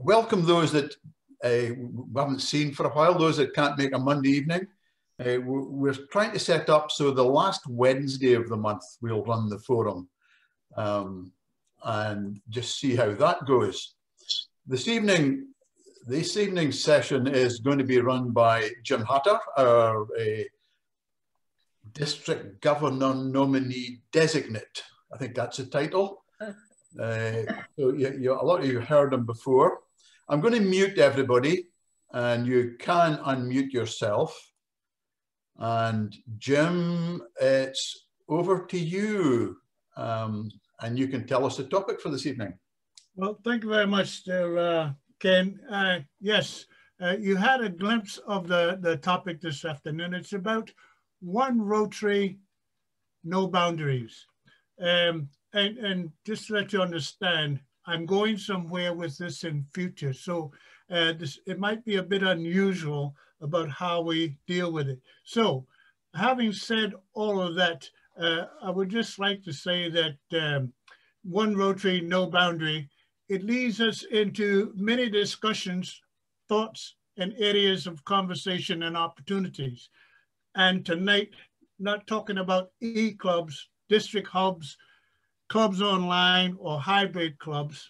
welcome those that we haven't seen for a while, those that can't make a Monday evening. We're trying to set up so the last Wednesday of the month we'll run the forum and just see how that goes. This evening's session is going to be run by Jim Hutter, our District Governor Nominee Designate. I think that's the title. So a lot of you heard him before. I'm going to mute everybody, and you can unmute yourself. And Jim, it's over to you, and you can tell us the topic for this evening. Well, thank you very much there, Ken. Yes, you had a glimpse of the topic this afternoon. It's about One Rotary, No Boundaries. And just to let you understand, I'm going somewhere with this in future. So it might be a bit unusual about how we deal with it. So having said all of that, I would just like to say that One Rotary, No Boundary, it leads us into many discussions, thoughts, and areas of conversation and opportunities. And tonight, not talking about e-clubs, district hubs, clubs online, or hybrid clubs,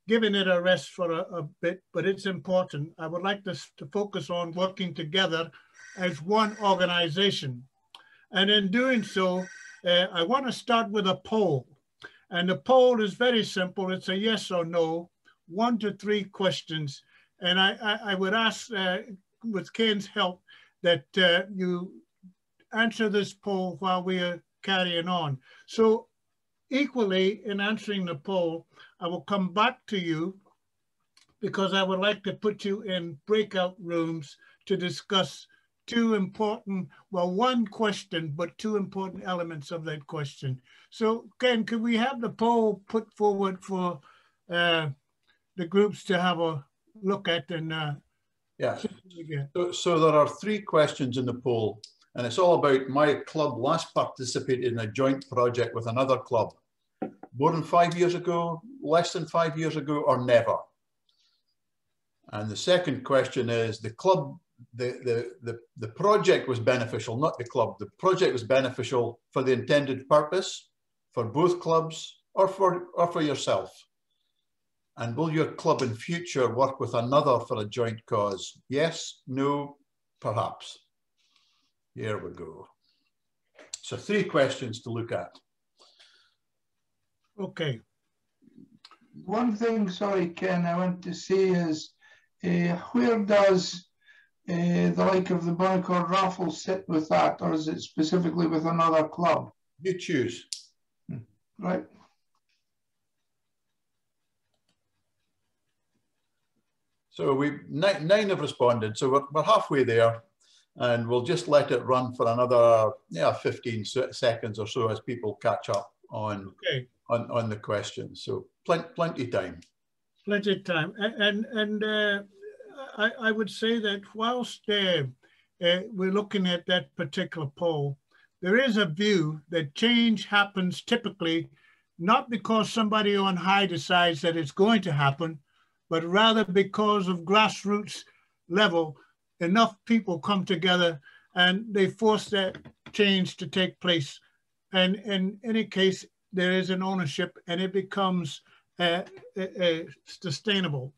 giving it a rest for a bit, but it's important. I would like to focus on working together as one organization. And in doing so, I want to start with a poll. And the poll is very simple. It's a yes or no, 1 to 3 questions. And I would ask, with Ken's help, that you answer this poll while we are carrying on. So equally, in answering the poll, I will come back to you because I would like to put you in breakout rooms to discuss two important, well, one question, but 2 important elements of that question. So Ken, could we have the poll put forward for the groups to have a look at? And yeah, so there are 3 questions in the poll, and it's all about my club last participated in a joint project with another club. More than 5 years ago, less than 5 years ago, or never? And the second question is, the club, the project was beneficial, not the club. The project was beneficial for the intended purpose, for both clubs, or for yourself. And will your club in future work with another for a joint cause? Yes, no, perhaps. Here we go. So 3 questions to look at. Okay. One thing, sorry, Ken, I want to say is, where does the like of the Bunnacord raffle sit with that, or is it specifically with another club? You choose. Right. So nine have responded, so we're halfway there, and we'll just let it run for another 15 seconds or so as people catch up on. Okay. On the question, so plenty time. Plenty of time, and I would say that whilst we're looking at that particular poll, there is a view that change happens typically not because somebody on high decides that it's going to happen, but rather because of grassroots level, enough people come together and they force that change to take place. And in any case, there is an ownership and it becomes sustainable.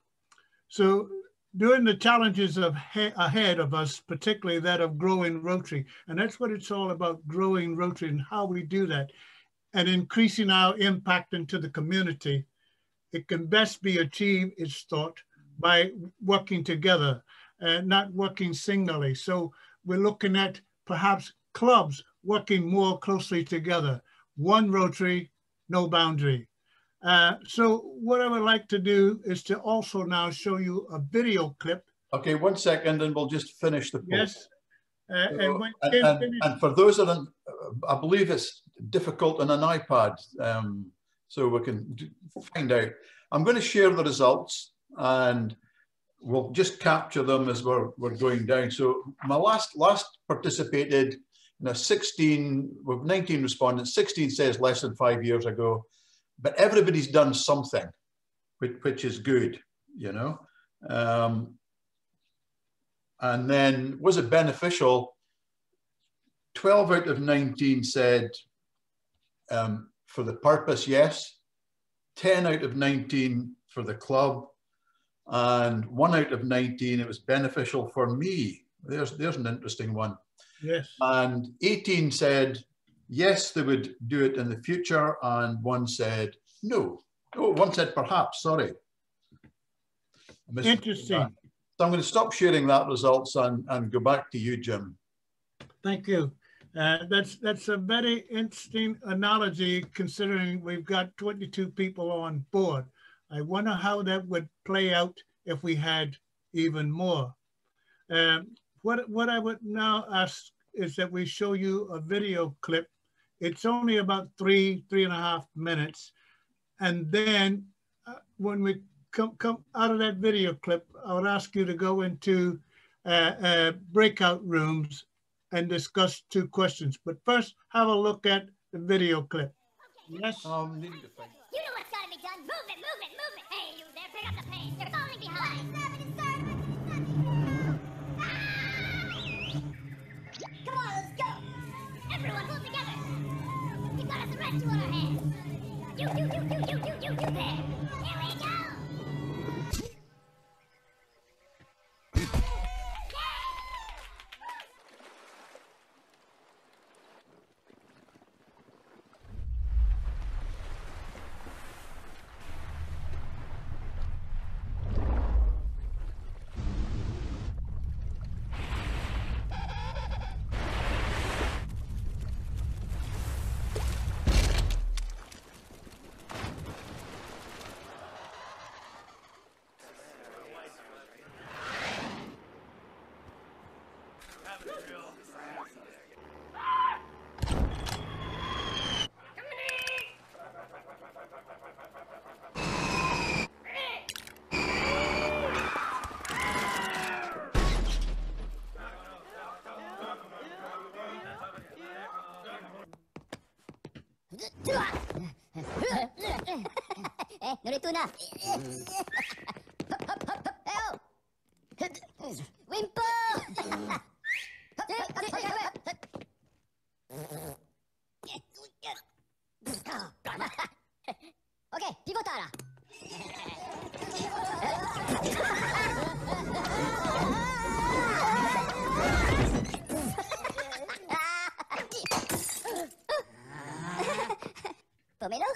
So during the challenges ahead of us, particularly that of growing Rotary, and that's what it's all about, growing Rotary and how we do that and increasing our impact into the community, it can best be achieved, it's thought, by working together, not working singly. So we're looking at perhaps clubs working more closely together. One Rotary, no boundary. So what I would like to do is to also now show you a video clip. Okay, 1 second and we'll just finish the poll. Yes. And for those that I believe it's difficult on an iPad, so we can find out. I'm going to share the results and we'll just capture them as we're going down. So my last participated, 16 with 19 respondents, 16 says less than 5 years ago, but everybody's done something, which is good, And then, was it beneficial? 12 out of 19 said for the purpose, yes. 10 out of 19 for the club. And 1 out of 19, it was beneficial for me. There's an interesting one. Yes. And 18 said, yes, they would do it in the future. And 1 said, no. Oh, 1 said, perhaps, sorry. Interesting. So I'm going to stop sharing that results and go back to you, Jim. Thank you. That's a very interesting analogy, considering we've got 22 people on board. I wonder how that would play out if we had even more. What I would now ask is that we show you a video clip. It's only about 3.5 minutes. And then when we come out of that video clip, I would ask you to go into breakout rooms and discuss 2 questions. But first, have a look at the video clip. Okay. Yes? You know what's got to be done. Move it, move it, move it. Hey, you there, pick up the pace. You're falling behind. Come on, let's go. Everyone, pull together. We've got us a rescue on our hands. You there. Here we go. Narito na. Wimpo! Okay, pivotara. Pomelo?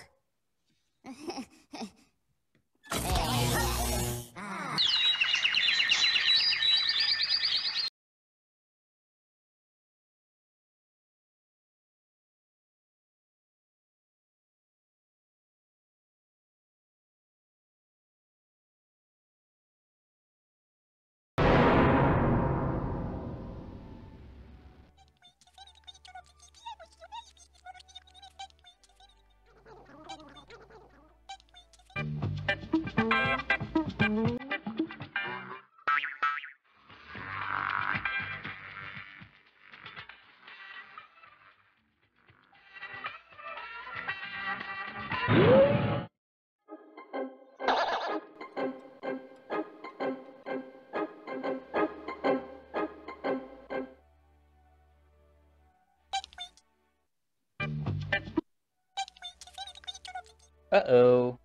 Uh-oh.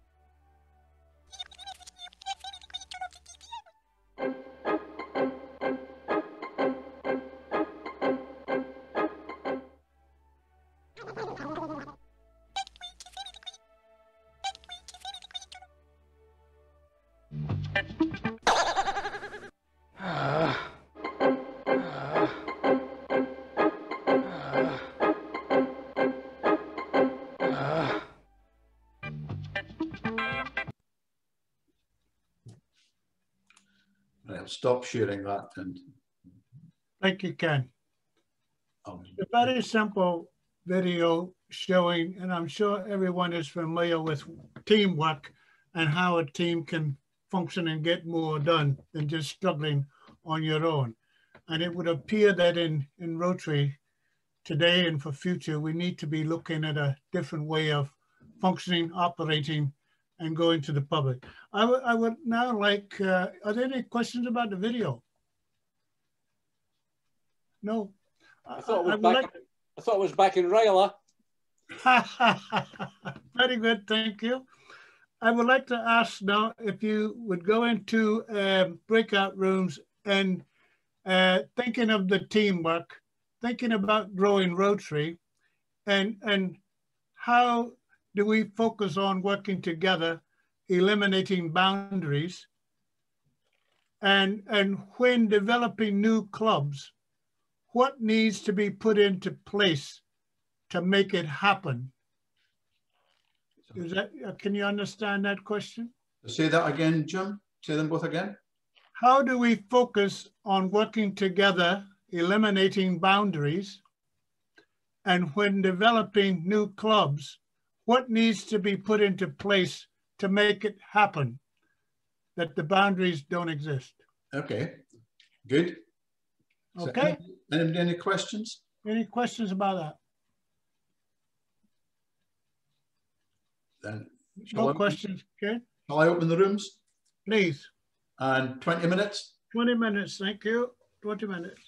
I'll stop sharing that. And Thank you, Ken. It's a very simple video showing, and I'm sure everyone is familiar with teamwork and how a team can function and get more done than just struggling on your own. And it would appear that in Rotary today and for future, we need to be looking at a different way of functioning, operating, and going to the public. I would now like, are there any questions about the video? No. I thought it was back in Ryla. Very good, thank you. I would like to ask now if you would go into breakout rooms and thinking of the teamwork, thinking about growing Rotary, and how do we focus on working together, eliminating boundaries, and when developing new clubs, what needs to be put into place to make it happen? Is that, can you understand that question? Say that again, Jim. Say them both again. How do we focus on working together, eliminating boundaries, and when developing new clubs, what needs to be put into place to make it happen, that the boundaries don't exist? Okay, good. Okay. So, any questions? Any questions about that? Then No questions, okay? Shall I open the rooms? Please. And 20 minutes? 20 minutes, thank you. 20 minutes.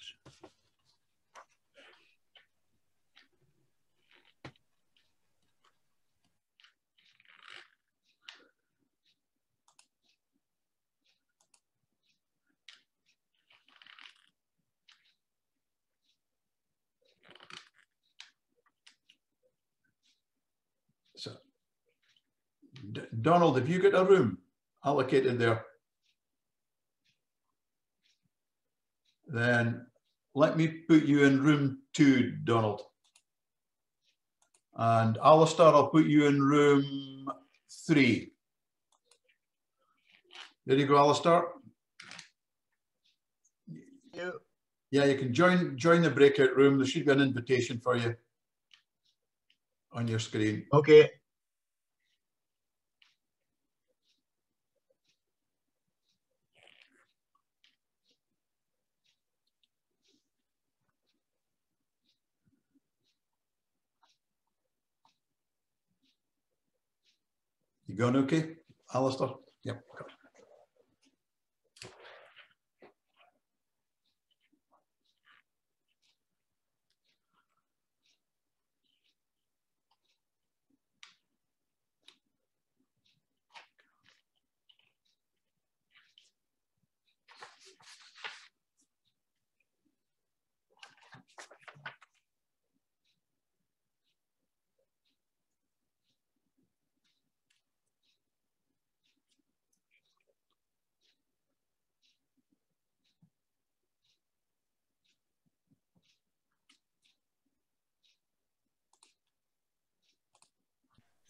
So, Donald, have you got a room allocated there? Then let me put you in room 2, Donald. And Alistair, I'll put you in room 3. There you go, Alistair. Yeah, you can join the breakout room. There should be an invitation for you on your screen. Okay. You going okay, Alistair? Yep.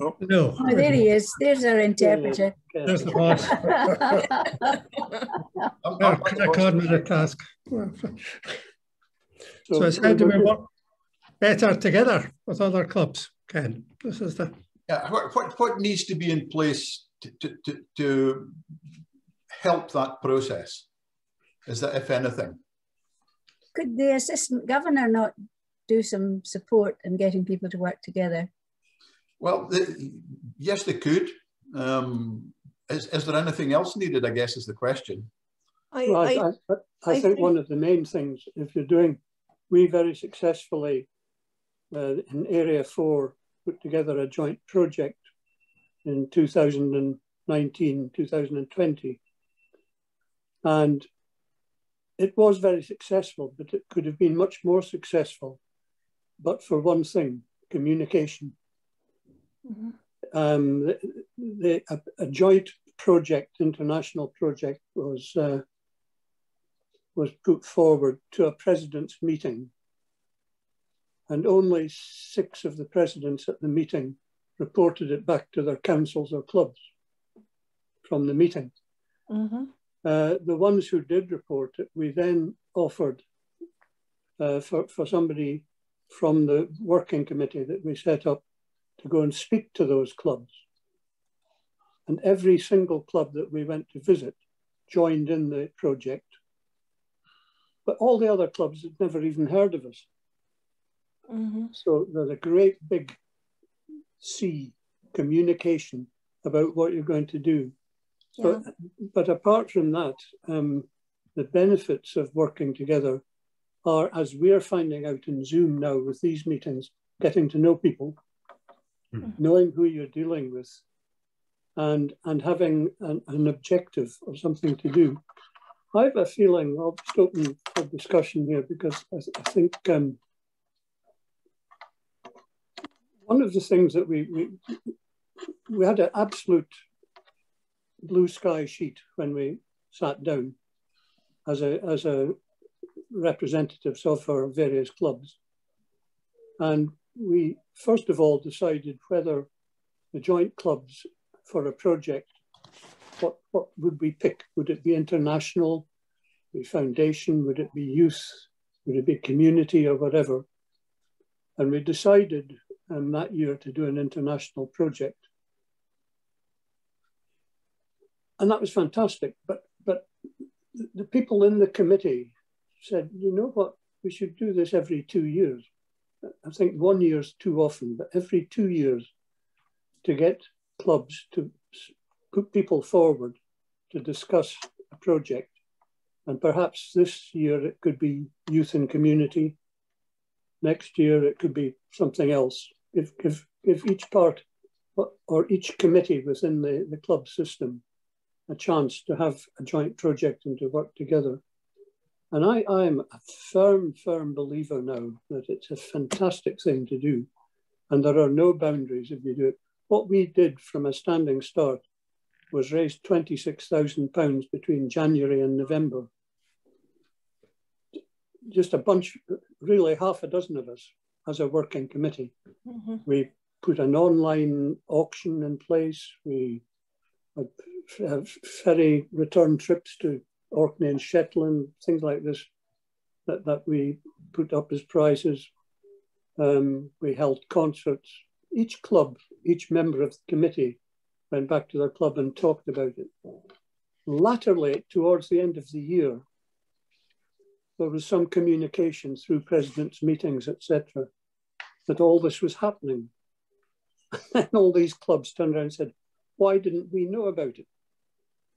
Oh, no. Oh, there he is. There's our interpreter. There's the boss. Crack on with the task. So it's how do we work better together with other clubs, Ken? This is the... Yeah, what needs to be in place to help that process? Is that, if anything? Could the assistant governor not do some support in getting people to work together? Well, yes, they could. Is there anything else needed, I guess, is the question. I think one of the main things, if you're doing, we very successfully in Area 4 put together a joint project in 2019, 2020. And it was very successful, but it could have been much more successful. But for one thing, communication. Mm-hmm. A joint project, international project, was put forward to a president's meeting, and only 6 of the presidents at the meeting reported it back to their councils or clubs from the meeting. Mm-hmm. The ones who did report it, we then offered for somebody from the working committee that we set up to go and speak to those clubs. And every single club that we went to visit joined in the project. But all the other clubs had never even heard of us. Mm-hmm. So there's a great big C, communication, about what you're going to do. So, but apart from that, the benefits of working together are, as we're finding out in Zoom now with these meetings, getting to know people, knowing who you're dealing with, and having an objective or something to do. I have a feeling, I'll just open a discussion here, because I think one of the things that we had an absolute blue sky sheet when we sat down as a representatives of our various clubs. And we first of all decided whether the joint clubs for a project, what would we pick? Would it be international, be foundation, would it be youth, would it be community, or whatever? And we decided that year to do an international project. And that was fantastic. But the people in the committee said, you know what, we should do this every 2 years. I think 1 year is too often, but every 2 years to get clubs to put people forward to discuss a project. And perhaps this year it could be youth and community. Next year it could be something else. Give each part or each committee within the club system a chance to have a joint project and to work together. And I am a firm believer now that it's a fantastic thing to do. And there are no boundaries if you do it. What we did from a standing start was raise £26,000 between January and November. Just a bunch, really half a dozen of us as a working committee. We put an online auction in place. We had ferry return trips to Orkney and Shetland, things like this, that we put up as prizes. We held concerts. Each club, each member of the committee went back to their club and talked about it. Latterly, towards the end of the year, there was some communication through presidents' meetings, etc., that all this was happening. And all these clubs turned around and said, why didn't we know about it?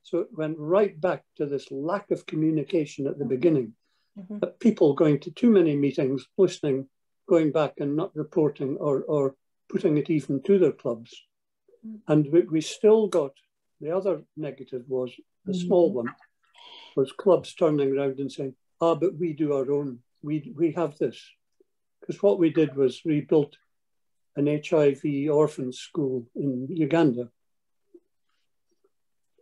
So it went right back to this lack of communication at the beginning. That people going to too many meetings, listening, going back and not reporting or putting it even to their clubs. And we still got, the other negative was, the small one, was clubs turning around and saying, but we do our own, we have this. Because what we did was we built an HIV orphan school in Uganda.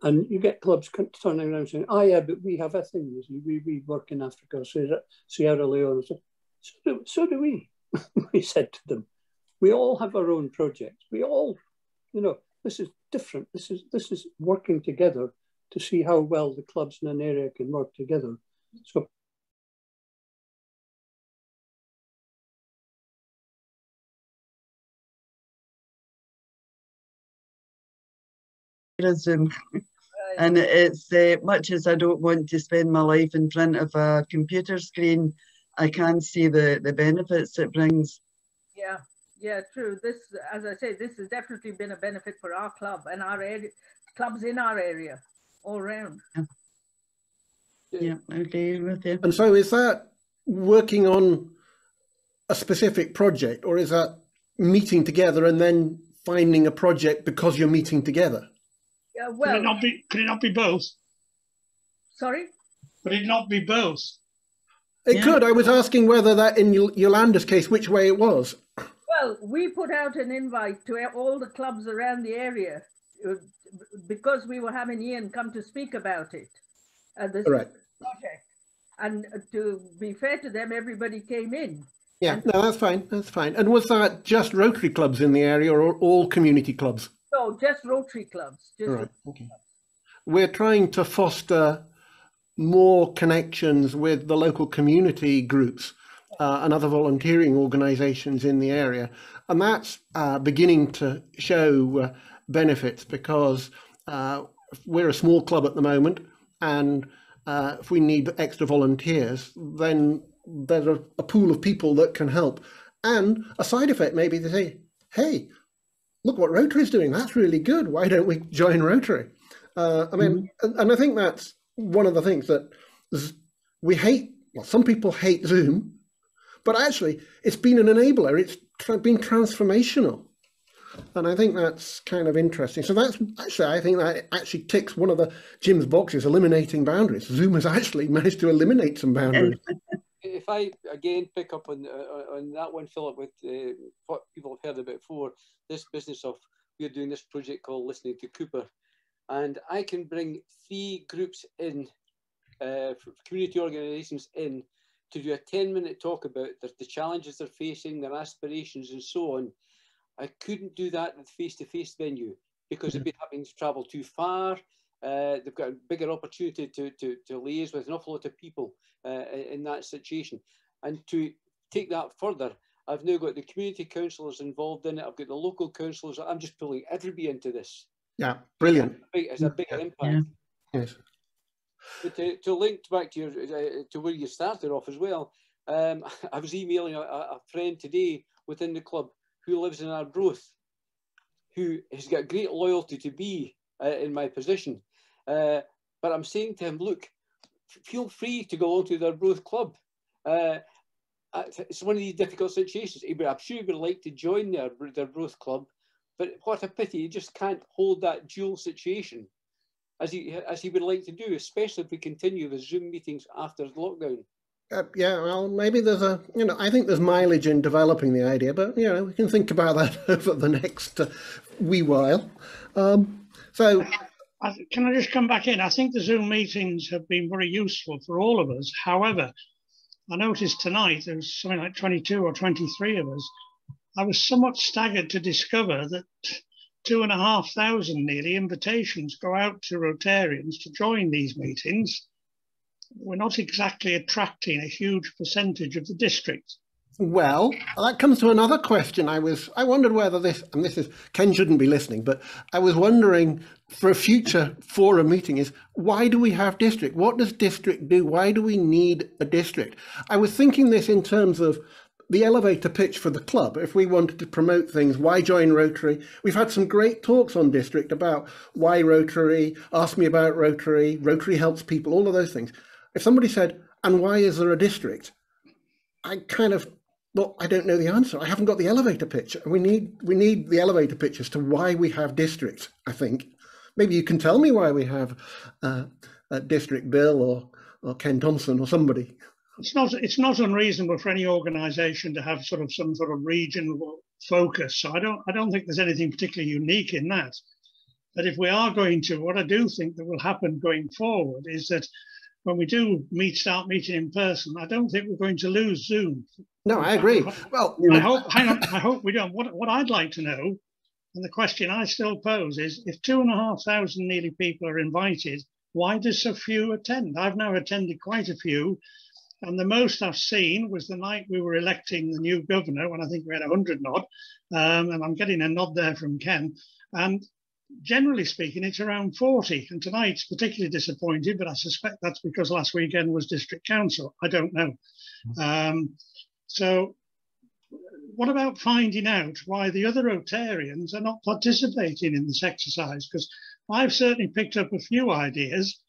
And you get clubs turning around saying, yeah, but we have a thing. We work in Africa, Sierra Leone. So do we. We said to them, we all have our own projects. We all, this is different. This is working together to see how well the clubs in an area can work together. So Zoom. And it's much as I don't want to spend my life in front of a computer screen, I can see the benefits it brings. Yeah, true. This, as I say, this has definitely been a benefit for our club and our area, clubs in our area, all around. Yeah, I agree with you. And so is that working on a specific project, or is that meeting together and then finding a project because you're meeting together? Yeah, well, could it not be both? Sorry? Could it not be both? It could. I was asking whether that in Yolanda's case, which way it was. Well, we put out an invite to all the clubs around the area because we were having Ian come to speak about it, this project. And to be fair to them, everybody came in. Yeah, no, that's fine. That's fine. And was that just Rotary clubs in the area or all community clubs? No, just Rotary clubs. Just all right. Okay. We're trying to foster more connections with the local community groups and other volunteering organisations in the area. And that's beginning to show benefits because we're a small club at the moment, and if we need extra volunteers, then there's a pool of people that can help. And a side effect may be to say, hey, look what Rotary is doing. That's really good. Why don't we join Rotary? I mean, and I think that's one of the things that we hate. Well, some people hate Zoom, but actually it's been an enabler. It's been transformational. And I think that's kind of interesting. So that's actually, I think that actually ticks one of Jim's boxes, eliminating boundaries. Zoom has actually managed to eliminate some boundaries. If I again pick up on that one, Philip, with what people have heard about before, this business of we're doing this project called Listening to Cooper, and I can bring 3 groups in, community organisations in, to do a 10-minute talk about the challenges they're facing, their aspirations, and so on. I couldn't do that with face-to-face venue because they'd be having to travel too far. They've got a bigger opportunity to liaise with an awful lot of people in that situation. And to take that further, I've now got the community councillors involved in it. I've got the local councillors. I'm just pulling everybody into this. Yeah, brilliant. It's a bigger impact. Yes. But to link back to to where you started off as well, I was emailing a friend today within the club who lives in Arbroath, who has got great loyalty to me in my position. But I'm saying to him, look, feel free to go along to the Arbroath club. It's one of these difficult situations. I'm sure he would like to join the Arbroath club, but what a pity, he just can't hold that dual situation as he would like to do, especially if we continue with Zoom meetings after lockdown. Yeah, well, maybe there's I think there's mileage in developing the idea, but, we can think about that over the next wee while. So, can I just come back in? I think the Zoom meetings have been very useful for all of us. However, I noticed tonight there was something like 22 or 23 of us. I was somewhat staggered to discover that 2,500 nearly invitations go out to Rotarians to join these meetings. We're not exactly attracting a huge percentage of the district. Well, that comes to another question. I wondered whether Ken shouldn't be listening, but I was wondering for a future forum meeting is, why do we have district? What does district do? Why do we need a district? I was thinking this in terms of the elevator pitch for the club. If we wanted to promote things, why join Rotary? We've had some great talks on district about why Rotary, ask me about Rotary, Rotary helps people, all of those things. If somebody said, and why is there a district? I don't know the answer. I haven't got the elevator pitch. We need the elevator pitch as to why we have districts, I think. Maybe you can tell me why we have a district, Bill or Ken Thompson or somebody. It's not unreasonable for any organisation to have some sort of regional focus. So I don't think there's anything particularly unique in that. But if we are going to, what I do think that will happen going forward is that when we do start meeting in person, I don't think we're going to lose Zoom. No, I agree. Well, I hope we don't. What I'd like to know, and the question I still pose is, if 2,500 nearly people are invited, why do so few attend? I've now attended quite a few, and the most I've seen was the night we were electing the new governor, when I think we had 100 nod, and I'm getting a nod there from Ken. And generally speaking, it's around 40, and tonight's particularly disappointed, but I suspect that's because last weekend was district council. I don't know. So what about finding out why the other Rotarians are not participating in this exercise? Because I've certainly picked up a few ideas.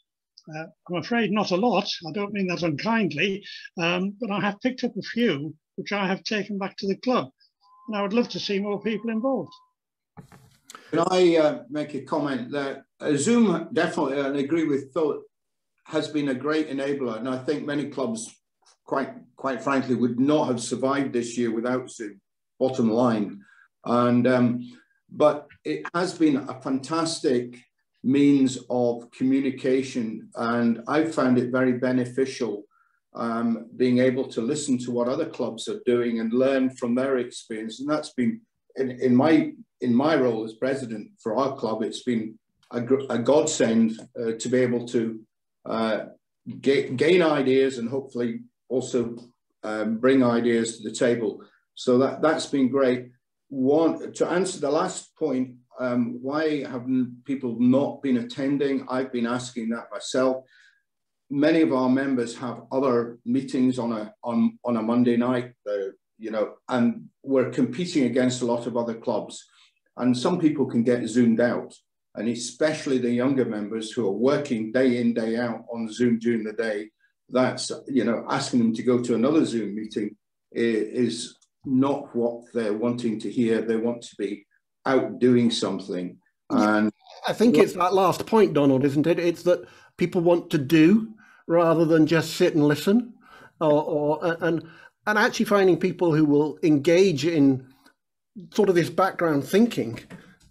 I'm afraid not a lot. I don't mean that unkindly, but I have picked up a few which I have taken back to the club, and I would love to see more people involved. Can I make a comment that Zoom definitely, and I agree with Philip, has been a great enabler, and I think many clubs, quite frankly, would not have survived this year without Zoom, bottom line. And but it has been a fantastic means of communication, and I've found it very beneficial, being able to listen to what other clubs are doing and learn from their experience. And that's been in my role as president for our club, it's been a godsend to be able to gain ideas and hopefully also bring ideas to the table. So that's been great. To answer the last point, why haven't people not been attending? I've been asking that myself. Many of our members have other meetings on a Monday night, and we're competing against a lot of other clubs. And some people can get zoomed out, and especially the younger members who are working day in, day out on Zoom during the day. That's, you know, asking them to go to another Zoom meeting is not what they're wanting to hear. They want to be out doing something. And I think it's that last point, Donald, isn't it? It's that people want to do rather than just sit and listen, and actually finding people who will engage in sort of this background thinking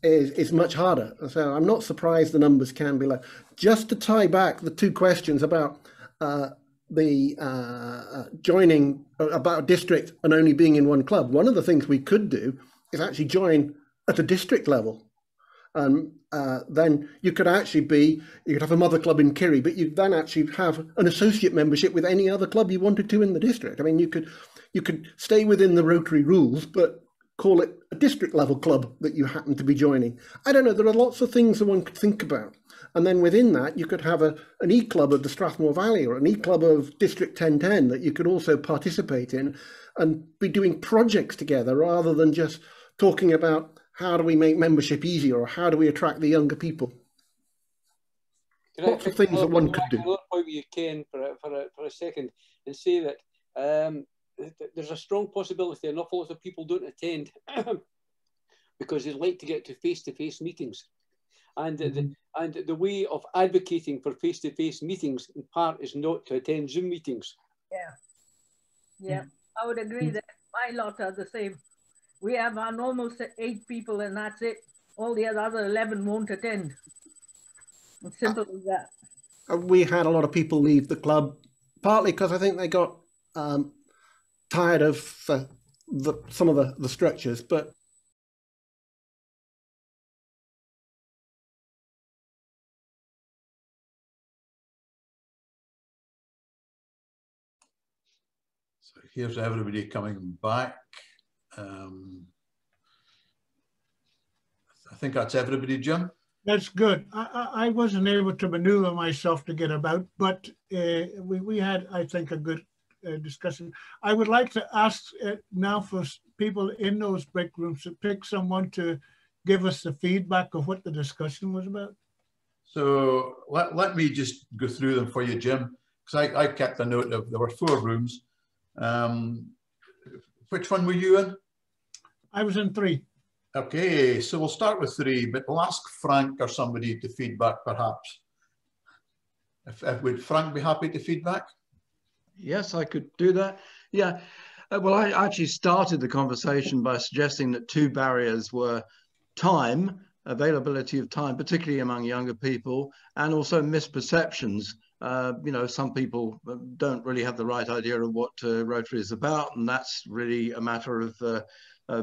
is much harder. So I'm not surprised the numbers can be low. Just to tie back the two questions about joining about a district and only being in one club, one of the things we could do is actually join at a district level. Then you could actually you could have a mother club in Kirry, but you'd then actually have an associate membership with any other club you wanted to in the district. I mean, you could stay within the Rotary rules, but call it a district level club that you happen to be joining. I don't know, there are lots of things that one could think about. And then within that, you could have an E-club of the Strathmore Valley or an E-club of District 1010 that you could also participate in and be doing projects together rather than just talking about how do we make membership easier or how do we attract the younger people. Lots of things that one could do. Another point with you, Ken, for a second, and say that there's a strong possibility an awful lot of people don't attend because they like to get to face-to-face meetings. And the way of advocating for face-to-face meetings, in part, is not to attend Zoom meetings. Yeah, I would agree that my lot are the same. We have almost 8 people and that's it. All the other 11 won't attend. It's simple as that. We had a lot of people leave the club, partly because I think they got tired of some of the structures, but so here's everybody coming back. I think that's everybody, Jim. That's good. I wasn't able to maneuver myself to get about, but we had, I think, a good discussion. I would like to ask now for people in those break rooms to pick someone to give us the feedback of what the discussion was about. So let me just go through them for you, Jim, because I kept a note of, there were 4 rooms. Which one were you in? I was in 3. Okay, so we'll start with 3, but we'll ask Frank or somebody to feedback perhaps. Would Frank be happy to feedback? Yes, I could do that. Yeah, well, I actually started the conversation by suggesting that 2 barriers were time, availability of time, particularly among younger people, and also misperceptions. You know, some people don't really have the right idea of what Rotary is about, and that's really a matter of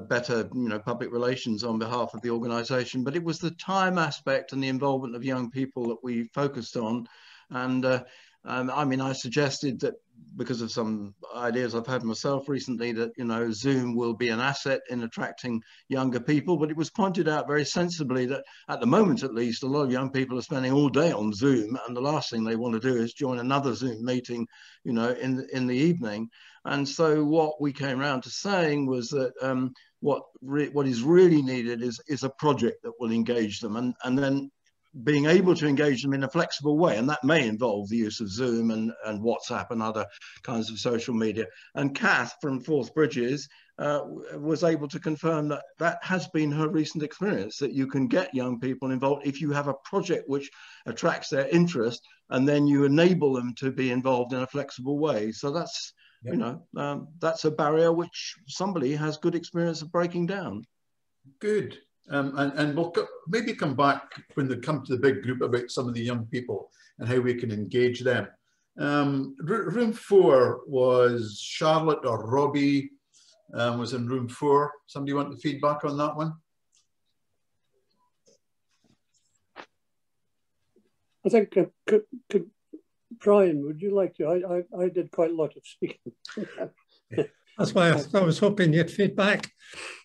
better, you know, public relations on behalf of the organisation. But it was the time aspect and the involvement of young people that we focused on. And I mean, I suggested that because of some ideas I've had myself recently that, you know, Zoom will be an asset in attracting younger people. But it was pointed out very sensibly that at the moment, at least, a lot of young people are spending all day on Zoom. And the last thing they want to do is join another Zoom meeting, you know, in the evening. And so what we came around to saying was that what is really needed is a project that will engage them and then being able to engage them in a flexible way. And that may involve the use of Zoom and WhatsApp and other kinds of social media. And Kath from Forth Bridges was able to confirm that that has been her recent experience, that you can get young people involved if you have a project which attracts their interest and then you enable them to be involved in a flexible way. So that's, you know, that's a barrier which somebody has good experience of breaking down. Good. And we'll maybe come back when they come to the big group about some of the young people and how we can engage them. Room 4 was Charlotte or Robbie was in room 4. Somebody want the feedback on that one? I think Brian, would you like to? I did quite a lot of speaking. That's why I was hoping you'd feedback.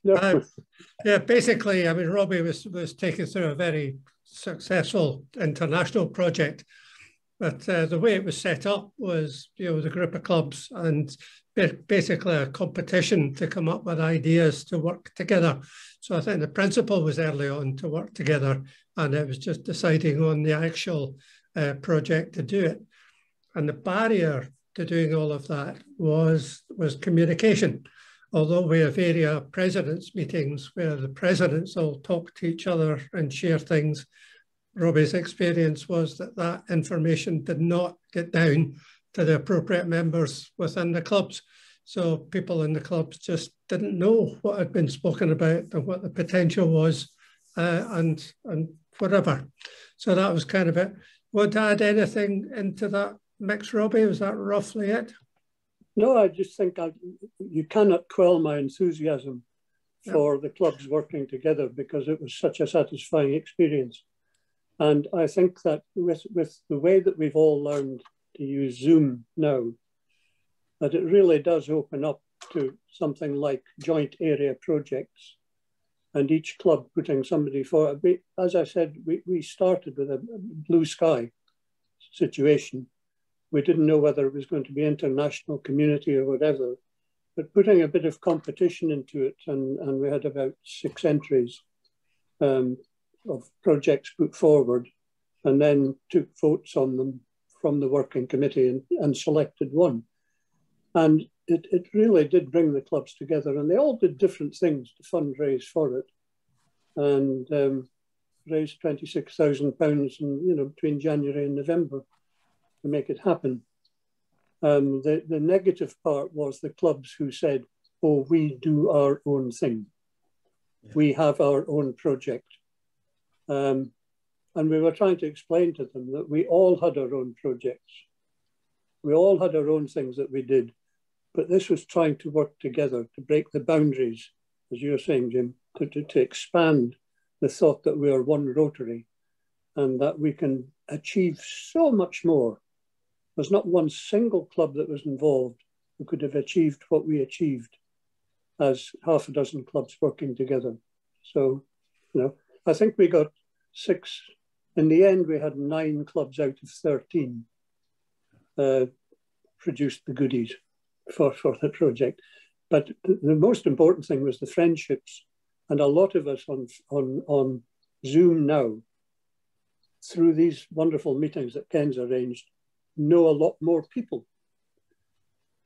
Yeah, basically, I mean, Robbie was taken through a very successful international project, But the way it was set up was, you know, the group of clubs and basically a competition to come up with ideas to work together. So I think the principle was early on to work together, and it was just deciding on the actual project to do it. And the barrier to doing all of that was communication. Although we have area presidents meetings where the presidents all talk to each other and share things, Robbie's experience was that that information did not get down to the appropriate members within the clubs. So people in the clubs just didn't know what had been spoken about and what the potential was and whatever. So that was kind of it. Want to add anything into that mix, Robbie? Was that roughly it? No, I just think you cannot quell my enthusiasm for the clubs working together, because it was such a satisfying experience. And I think that with the way that we've all learned to use Zoom now, that it really does open up to something like joint area projects and each club putting somebody for it. As I said, we started with a blue sky situation. We didn't know whether it was going to be international, community or whatever, but putting a bit of competition into it, and we had about 6 entries of projects put forward, and then took votes on them from the working committee and selected one. And it really did bring the clubs together, and they all did different things to fundraise for it, and raised £26,000 between January and November to make it happen. The negative part was the clubs who said, oh, we do our own thing. Yeah. We have our own project. And we were trying to explain to them that we all had our own projects. We all had our own things that we did, but this was trying to work together to break the boundaries, as you were saying, Jim, to expand the thought that we are one Rotary and that we can achieve so much more. There's not one single club that was involved who could have achieved what we achieved as half a dozen clubs working together. So, I think we got 6. In the end, we had 9 clubs out of 13 produced the goodies for the project. But the most important thing was the friendships. And a lot of us on Zoom now, through these wonderful meetings that Ken's arranged, know a lot more people.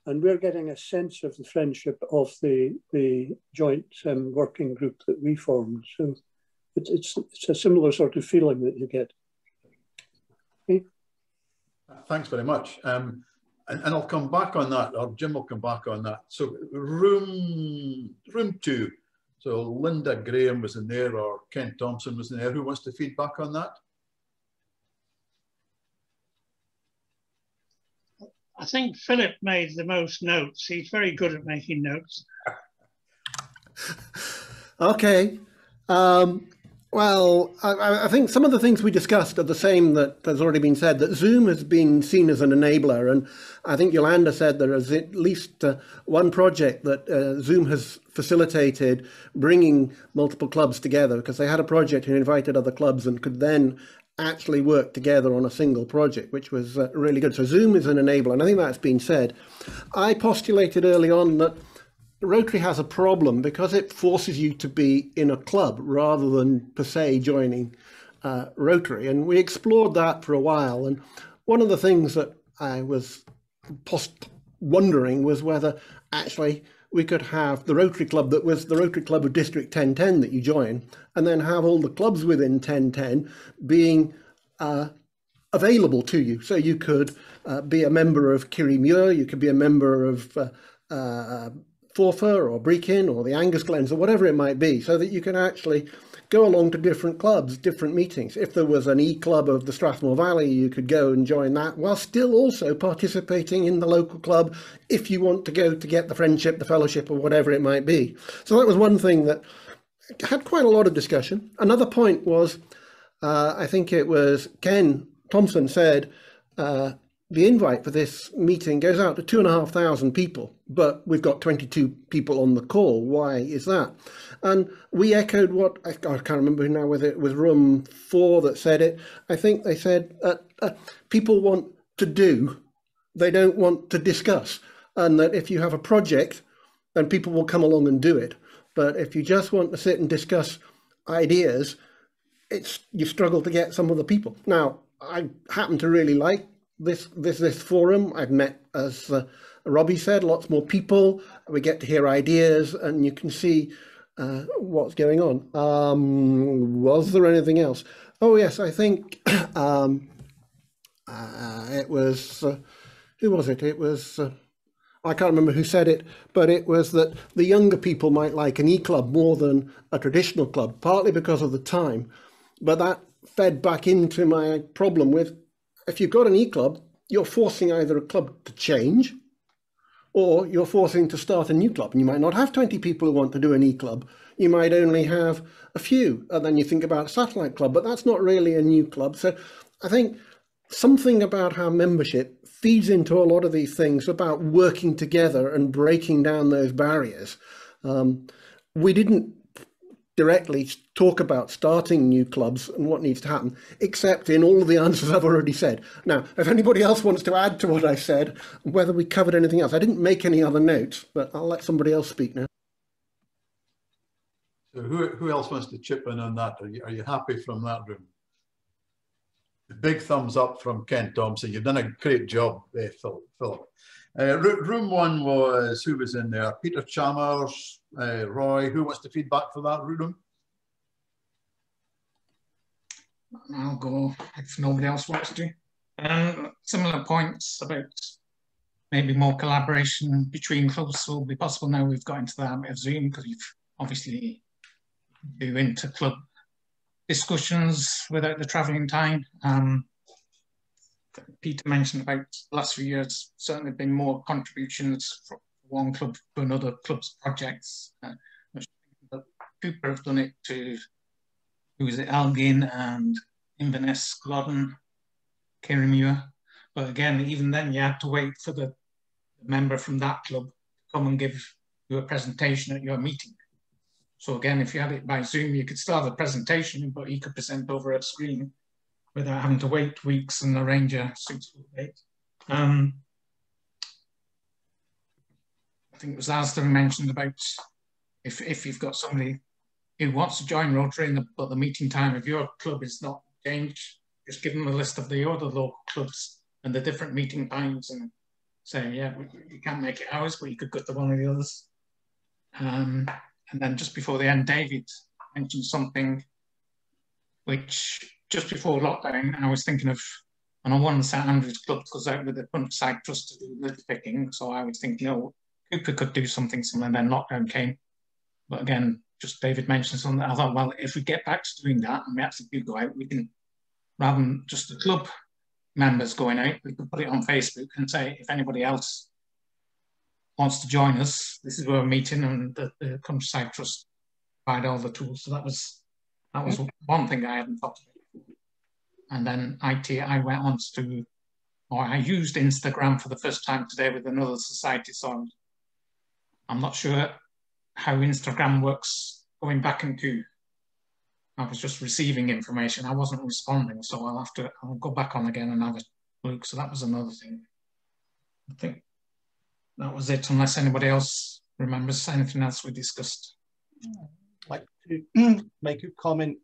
And we're getting a sense of the friendship of the joint working group that we formed. So it's a similar sort of feeling that you get. Okay. Thanks very much. And I'll come back on that, or Jim will come back on that. So room 2. So Linda Graham was in there, or Ken Thompson was in there. Who wants to feed back on that? I think Philip made the most notes. He's very good at making notes. Okay. Well, I think some of the things we discussed are the same that has already been said, that Zoom has been seen as an enabler. And I think Yolanda said there is at least one project that Zoom has facilitated bringing multiple clubs together, because they had a project and invited other clubs and could then actually work together on a single project, which was really good. So Zoom is an enabler, and I think that's been said. I postulated early on that Rotary has a problem because it forces you to be in a club rather than per se joining Rotary. And we explored that for a while. And one of the things that I was wondering was whether actually we could have the Rotary Club that was the Rotary Club of District 1010 that you join, and then have all the clubs within 1010 being available to you. So you could be a member of Kirriemuir, you could be a member of Forfar or Brechin or the Angus Glens or whatever it might be, so that you can actually go along to different clubs, different meetings. If there was an E-Club of the Strathmore Valley, you could go and join that while still also participating in the local club if you want to go to get the friendship, the fellowship or whatever it might be. So that was one thing that had quite a lot of discussion. Another point was, I think it was Ken Thompson said, the invite for this meeting goes out to 2,500 people, but we've got 22 people on the call. Why is that? And we echoed what, I can't remember now whether it was room 4 that said it. I think they said people want to do, they don't want to discuss. And that if you have a project, then people will come along and do it. But if you just want to sit and discuss ideas, you struggle to get some of the people. Now, I happen to really like this forum. I've met, as Robbie said, lots more people. We get to hear ideas, and you can see what's going on. Was there anything else? Oh yes, I think it was who was it? It was I can't remember who said it, but it was that the younger people might like an e-club more than a traditional club, partly because of the time. But that fed back into my problem with, if you've got an e-club, you're forcing either a club to change or you're forcing to start a new club. And you might not have 20 people who want to do an e-club. You might only have a few. And then you think about a satellite club, but that's not really a new club. So I think something about how membership feeds into a lot of these things about working together and breaking down those barriers. We didn't directly talk about starting new clubs and what needs to happen, except in all of the answers I've already said. Now, if anybody else wants to add to what I said, whether we covered anything else, I didn't make any other notes, but I'll let somebody else speak now. So who else wants to chip in on that? Are you happy from that room? The big thumbs up from Ken Thompson. You've done a great job, Philip. Room 1 was, who was in there? Peter Chalmers, Roy. Who wants to feedback for that room? I'll go if nobody else wants to. Similar points about maybe more collaboration between clubs will be possible now we've got into the habit of Zoom, because we've obviously do inter-club discussions without the travelling time. Peter mentioned about the last few years, certainly been more contributions from one club to another club's projects. Cooper have done it to, who was it, Elgin and Inverness, Glodden, Kirriemuir. But again, even then you had to wait for the member from that club to come and give you a presentation at your meeting. So again, if you had it by Zoom, you could still have a presentation, but you could present over a screen without having to wait weeks and arrange a suitable date. I think it was Alistair who mentioned about if you've got somebody who wants to join Rotary, but the meeting time of your club is not changed, just give them a list of the other local clubs and the different meeting times and say, yeah, you can't make it ours, but you could go to one of the others. And then just before the end, David mentioned something which just before lockdown, I was thinking of, and I one of the St Andrews clubs goes out with the Countryside Trust to do litter picking. So I was thinking, oh, Cooper could do something similar, and then lockdown came. But again, just David mentioned something. I thought, well, if we get back to doing that and we actually do go out, we can, rather than just the club members going out, we could put it on Facebook and say, if anybody else wants to join us, this is where we're meeting, and the Countryside Trust provide all the tools. So that was one thing I hadn't thought of. And then I went on to, or I used Instagram for the first time today with another society. So I'm not sure how Instagram works going back into, I was just receiving information. I wasn't responding. So I'll go back on again and have a look. So that was another thing. I think that was it, unless anybody else remembers anything else we discussed. I'd like to make a comment.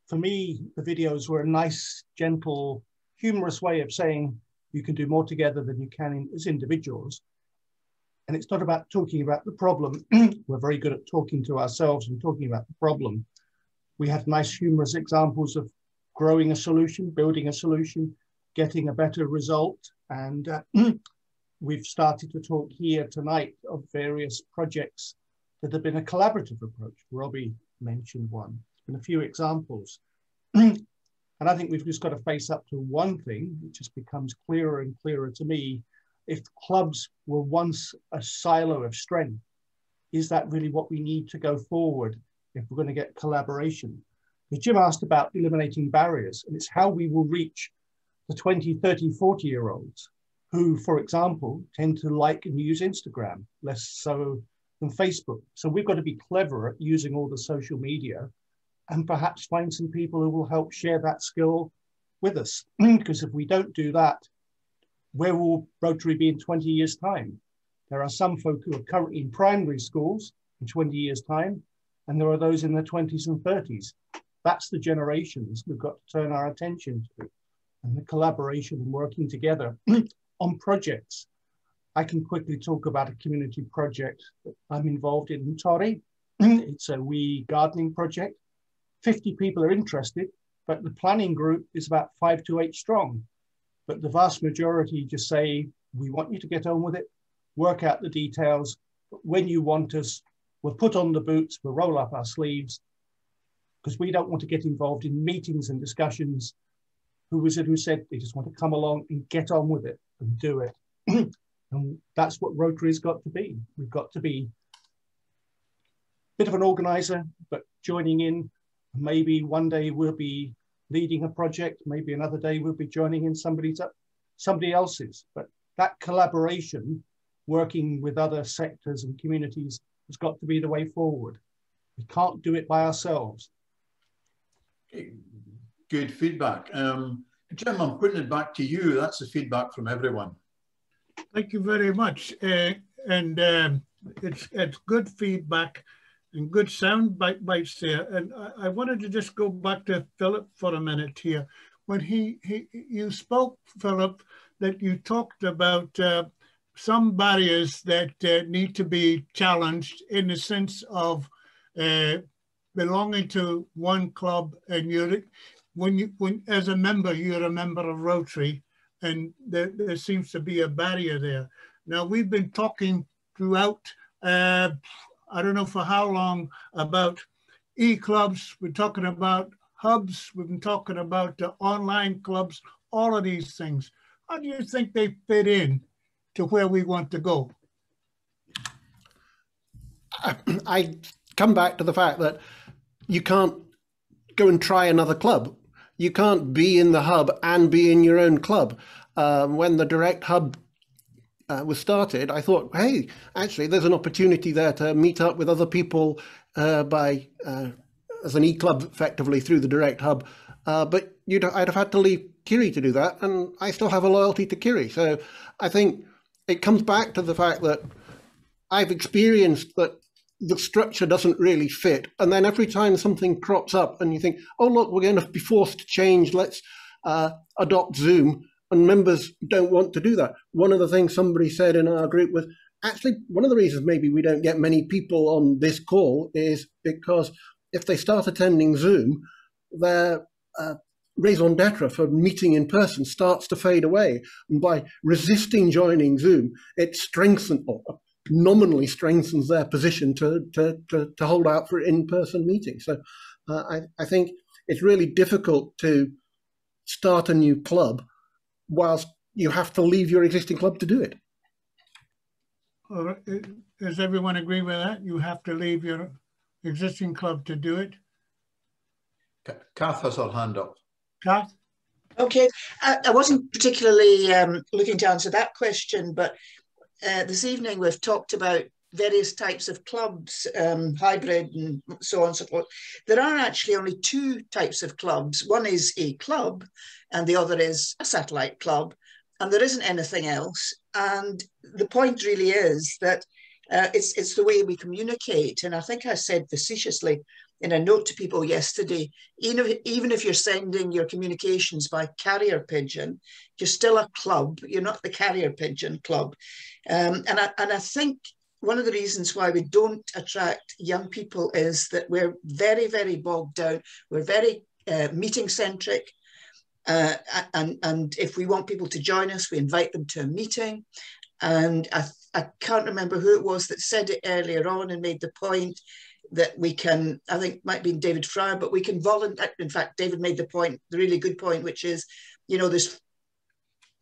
For me, the videos were a nice, gentle, humorous way of saying you can do more together than you can as individuals. And it's not about talking about the problem. We're very good at talking to ourselves and talking about the problem. We had nice, humorous examples of growing a solution, building a solution, getting a better result. And we've started to talk here tonight of various projects that have been a collaborative approach. Robbie mentioned one. A few examples. And I think we've just got to face up to one thing, which just becomes clearer and clearer to me. If clubs were once a silo of strength, is that really what we need to go forward if we're going to get collaboration? Because Jim asked about eliminating barriers, and it's how we will reach the 20, 30, 40-year-olds who, for example, tend to like and use Instagram, less so than Facebook. So we've got to be clever at using all the social media and perhaps find some people who will help share that skill with us. Because if we don't do that, where will Rotary be in 20 years' time? There are some folk who are currently in primary schools in 20 years' time, and there are those in their 20s and 30s. That's the generations we've got to turn our attention to, and the collaboration and working together on projects. I can quickly talk about a community project that I'm involved in Torry. It's a wee gardening project. 50 people are interested, but the planning group is about 5 to 8 strong. But the vast majority just say, we want you to get on with it, work out the details. But when you want us, we'll put on the boots, we'll roll up our sleeves, because we don't want to get involved in meetings and discussions. Who was it who said they just want to come along and get on with it and do it? And that's what Rotary's got to be. We've got to be a bit of an organizer, but joining in. Maybe one day we'll be leading a project, maybe another day we'll be joining in somebody else's. But that collaboration, working with other sectors and communities, has got to be the way forward. We can't do it by ourselves. Good feedback. Jim, I'm putting it back to you. That's the feedback from everyone. Thank you very much. It's good feedback and good sound bites there. And I wanted to just go back to Philip for a minute here. When you spoke, Philip, that you talked about some barriers that need to be challenged in the sense of belonging to one club, and when as a member, you're a member of Rotary, and there seems to be a barrier there. Now, we've been talking throughout, I don't know for how long, about e-clubs. We're talking about hubs. We've been talking about online clubs, all of these things. How do you think they fit in to where we want to go? I come back to the fact that you can't go and try another club. You can't be in the hub and be in your own club. When the direct hub was started, I thought, hey, actually, there's an opportunity there to meet up with other people as an e-club effectively through the direct hub. But I'd have had to leave Kiri to do that, and I still have a loyalty to Kiri. So I think it comes back to the fact that I've experienced that the structure doesn't really fit. And then every time something crops up and you think, oh, look, we're going to be forced to change, let's adopt Zoom, and members don't want to do that. One of the things somebody said in our group was, actually, one of the reasons maybe we don't get many people on this call is because if they start attending Zoom, their raison d'etre for meeting in person starts to fade away. And by resisting joining Zoom, it strengthens, or nominally strengthens their position to hold out for in-person meetings. So I think it's really difficult to start a new club whilst you have to leave your existing club to do it. Does everyone agree with that? You have to leave your existing club to do it? Kath has her hand up. Kath? Okay, I wasn't particularly looking to answer that question, but this evening we've talked about various types of clubs, hybrid and so on and so forth. There are actually only two types of clubs. One is a club and the other is a satellite club, and there isn't anything else. And the point really is that it's the way we communicate. And I think I said facetiously in a note to people yesterday, even if you're sending your communications by carrier pigeon, you're still a club. You're not the carrier pigeon club. And I think one of the reasons why we don't attract young people is that we're very, very bogged down. We're very meeting centric. And if we want people to join us, we invite them to a meeting. And I can't remember who it was that said it earlier on and made the point that we can, I think it might be David Fryer, but we can volunteer. In fact, David made the point, the really good point, which is, you know, there's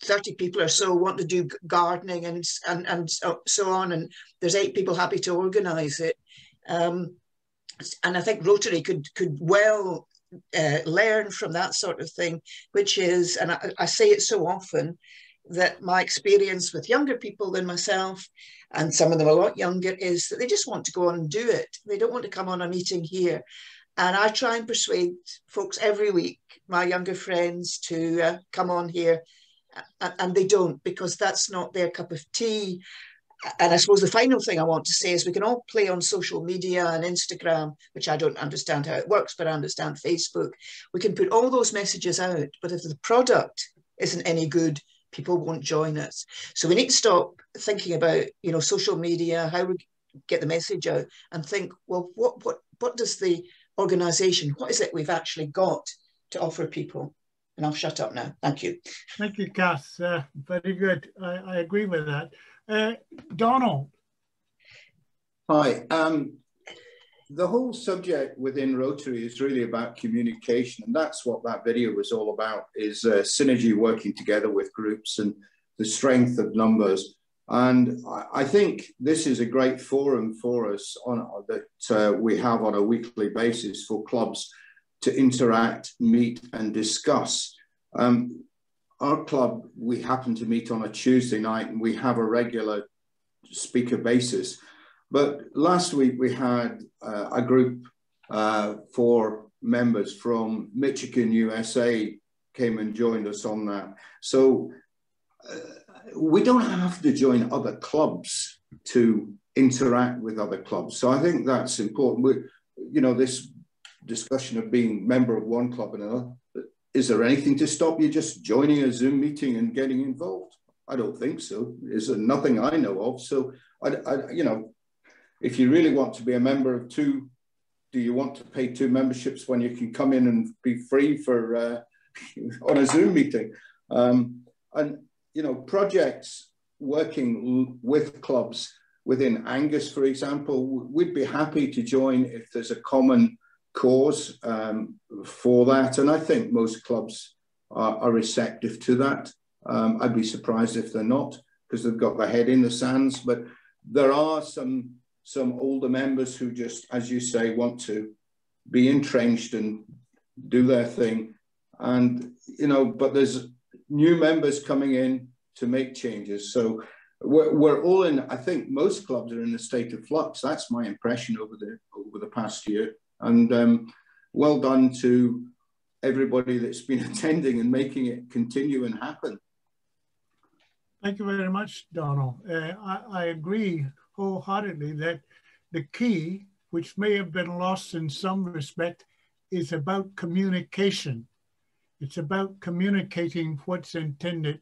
30 people or so want to do gardening and so on, and there's 8 people happy to organise it. And I think Rotary could well learn from that sort of thing, which is, and I say it so often, that my experience with younger people than myself, and some of them a lot younger, is that they just want to go on and do it. They don't want to come on a meeting here. And I try and persuade folks every week, my younger friends, to come on here, and they don't, because that's not their cup of tea. And I suppose the final thing I want to say is we can all play on social media and Instagram, which I don't understand how it works, but I understand Facebook. We can put all those messages out, but if the product isn't any good, people won't join us. So we need to stop thinking about, you know, social media, how we get the message out, and think, well, what does the organisation, what is it we've actually got to offer people? And I'll shut up now. Thank you. Thank you, Kath. Very good. I agree with that. Donald. Hi. The whole subject within Rotary is really about communication, and that's what that video was all about, is synergy, working together with groups and the strength of numbers. And I think this is a great forum for us that we have on a weekly basis for clubs to interact, meet and discuss. Our club, we happen to meet on a Tuesday night and we have a regular speaker basis. But last week we had a group, 4 members from Michigan, USA, came and joined us on that. So we don't have to join other clubs to interact with other clubs. So I think that's important. You know, this discussion of being member of one club and another, is there anything to stop you just joining a Zoom meeting and getting involved? I don't think so. There's nothing I know of. So, you know, if you really want to be a member of 2, do you want to pay 2 memberships when you can come in and be free for on a Zoom meeting? And, you know, projects working with clubs within Angus, for example, we'd be happy to join if there's a common cause for that. And I think most clubs are receptive to that. I'd be surprised if they're not, because they've got their head in the sands. But there are some older members who just, as you say, want to be entrenched and do their thing. And, you know, but there's new members coming in to make changes. So we're all in, I think most clubs are in a state of flux. That's my impression over the past year. And well done to everybody that's been attending and making it continue and happen. Thank you very much, Donald. I agree wholeheartedly that the key, which may have been lost in some respect, is about communication. It's about communicating what's intended,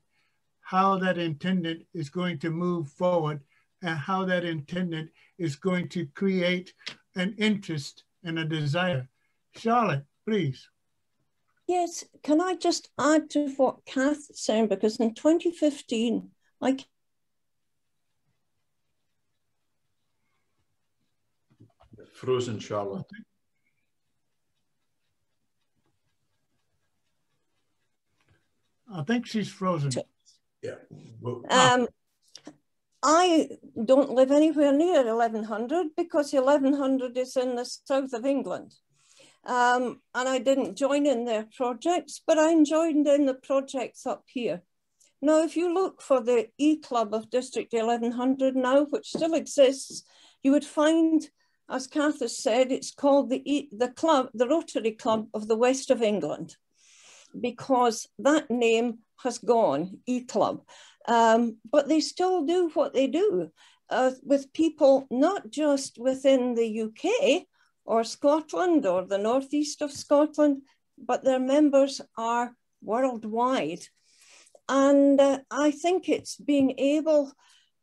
how that intended is going to move forward, and how that intended is going to create an interest and a desire. Charlotte, please. Yes, can I just add to what Kath is saying, because in 2015, Frozen, Charlotte. I think she's frozen. Yeah. I don't live anywhere near 1100 because 1100 is in the south of England. And I didn't join in their projects, but I joined in the projects up here. Now, if you look for the E-Club of District 1100 now, which still exists, you would find, as Kath has said, it's called the Rotary Club of the West of England, because that name has gone, E-Club. But they still do what they do with people, not just within the UK or Scotland or the northeast of Scotland, but their members are worldwide. And I think it's being able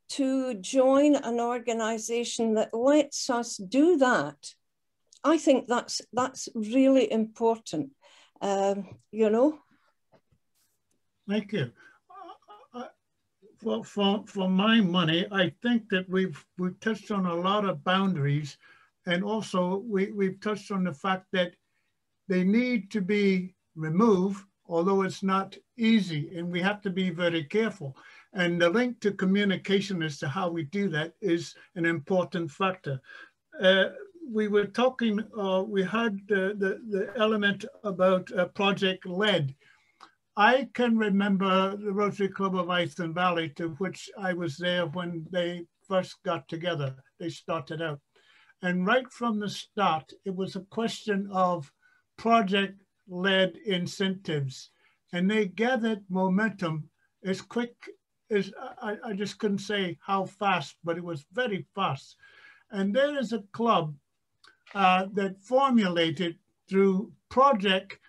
to join an organization that lets us do that. I think that's really important, you know. Thank you. For my money, I think that we've touched on a lot of boundaries, and also we've touched on the fact that they need to be removed, although it's not easy, and we have to be very careful. And the link to communication as to how we do that is an important factor. we were talking, we had the element about project led. I can remember the Rotary Club of Iceland Valley, to which I was there when they first got together. They started out. And right from the start, it was a question of project-led incentives. And they gathered momentum as quick as, I just couldn't say how fast, but it was very fast. And there is a club that formulated through projects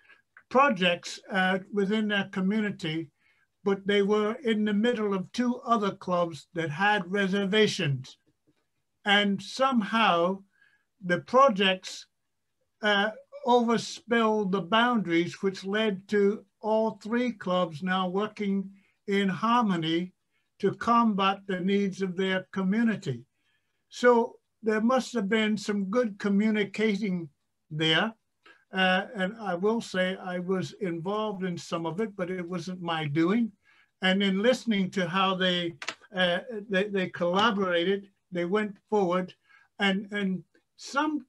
within their community, but they were in the middle of two other clubs that had reservations. And somehow the projects overspilled the boundaries, which led to all three clubs now working in harmony to combat the needs of their community. So there must have been some good communicating there. And I will say I was involved in some of it, but it wasn't my doing. And in listening to how they collaborated, they went forward, and some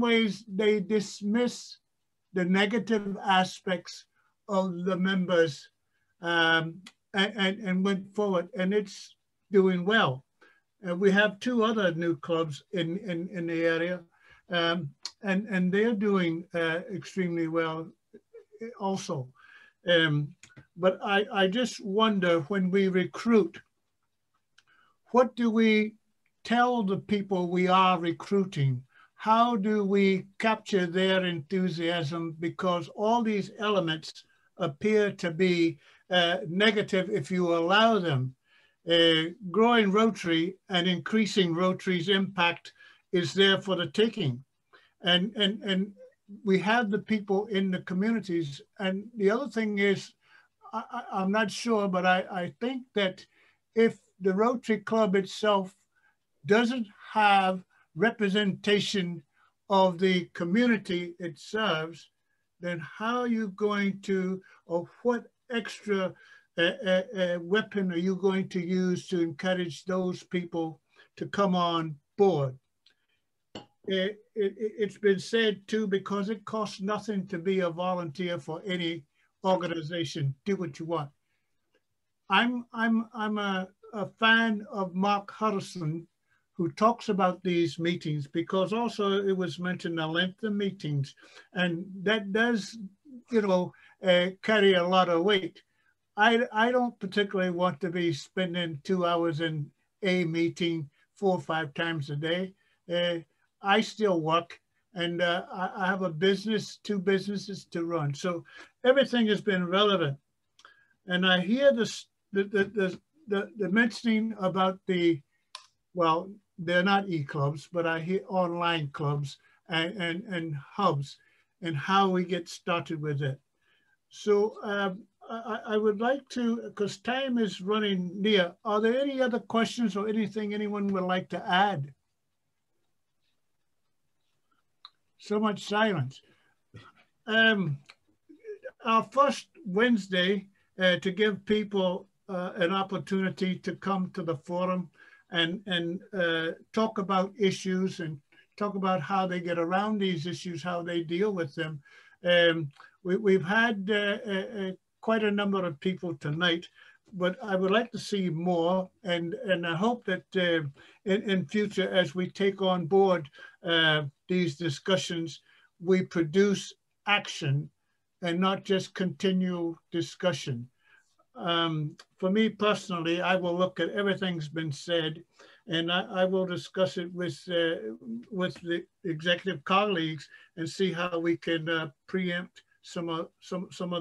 ways they dismiss the negative aspects of the members and went forward, and it's doing well. We have two other new clubs in the area, and they're doing extremely well also. But I just wonder, when we recruit, what do we tell the people we are recruiting? How do we capture their enthusiasm? Because all these elements appear to be negative if you allow them. Growing Rotary and increasing Rotary's impact is there for the taking. And we have the people in the communities. And the other thing is, I'm not sure, but I think that if the Rotary Club itself doesn't have representation of the community it serves, then how are you going to, or what extra weapon are you going to use to encourage those people to come on board? It's been said too, because it costs nothing to be a volunteer for any organization. Do what you want. I'm a fan of Mark Hudson, who talks about these meetings, because also it was mentioned the length of meetings, and that does, carry a lot of weight. I don't particularly want to be spending 2 hours in a meeting 4 or 5 times a day. I still work, and I have a business, 2 businesses to run. So everything has been relevant. And I hear the mentioning about well, they're not e-clubs, but I hear online clubs and hubs, and how we get started with it. So I would like to, because time is running near, are there any other questions or anything anyone would like to add? So much silence. Our first Wednesday to give people an opportunity to come to the forum and talk about issues and talk about how they get around these issues, how they deal with them. We've had quite a number of people tonight, but I would like to see more, and I hope that in future, as we take on board these discussions, we produce action and not just continual discussion. For me personally, I will look at everything's been said, and I will discuss it with the executive colleagues and see how we can preempt some of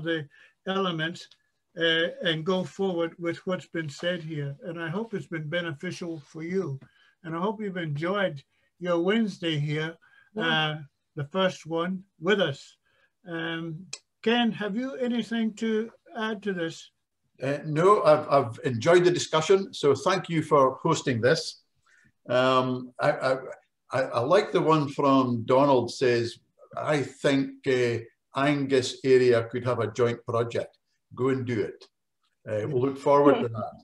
the elements and go forward with what's been said here. And I hope it's been beneficial for you. And I hope you've enjoyed your Wednesday here, the first one with us. Ken, have you anything to add to this? No, I've enjoyed the discussion, so thank you for hosting this. I like the one from Donald says, I think Angus area could have a joint project. Go and do it. We'll look forward to that.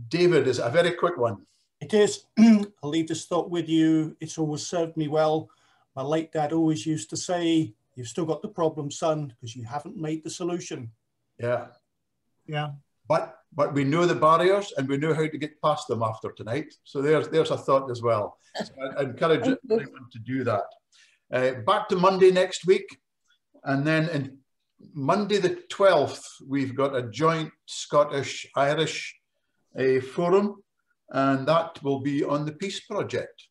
David, is a very quick one. It is. I'll leave this thought with you. It's always served me well. My late dad always used to say, you've still got the problem, son, because you haven't made the solution. Yeah. Yeah. But we know the barriers and we know how to get past them after tonight. So there's a thought as well. So I encourage everyone to do that. Back to Monday next week. And then in Monday the 12th, we've got a joint Scottish-Irish forum, and that will be on the Peace Project.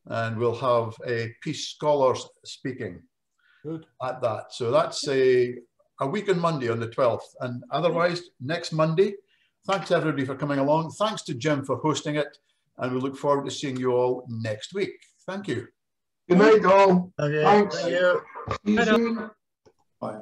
And we'll have peace scholars speaking at that. So that's a week on Monday on the 12th. And otherwise, next Monday, thanks everybody for coming along. Thanks to Jim for hosting it. And we look forward to seeing you all next week. Thank you. Good night, all. Okay. Thanks. Thank you. See you soon. Bye.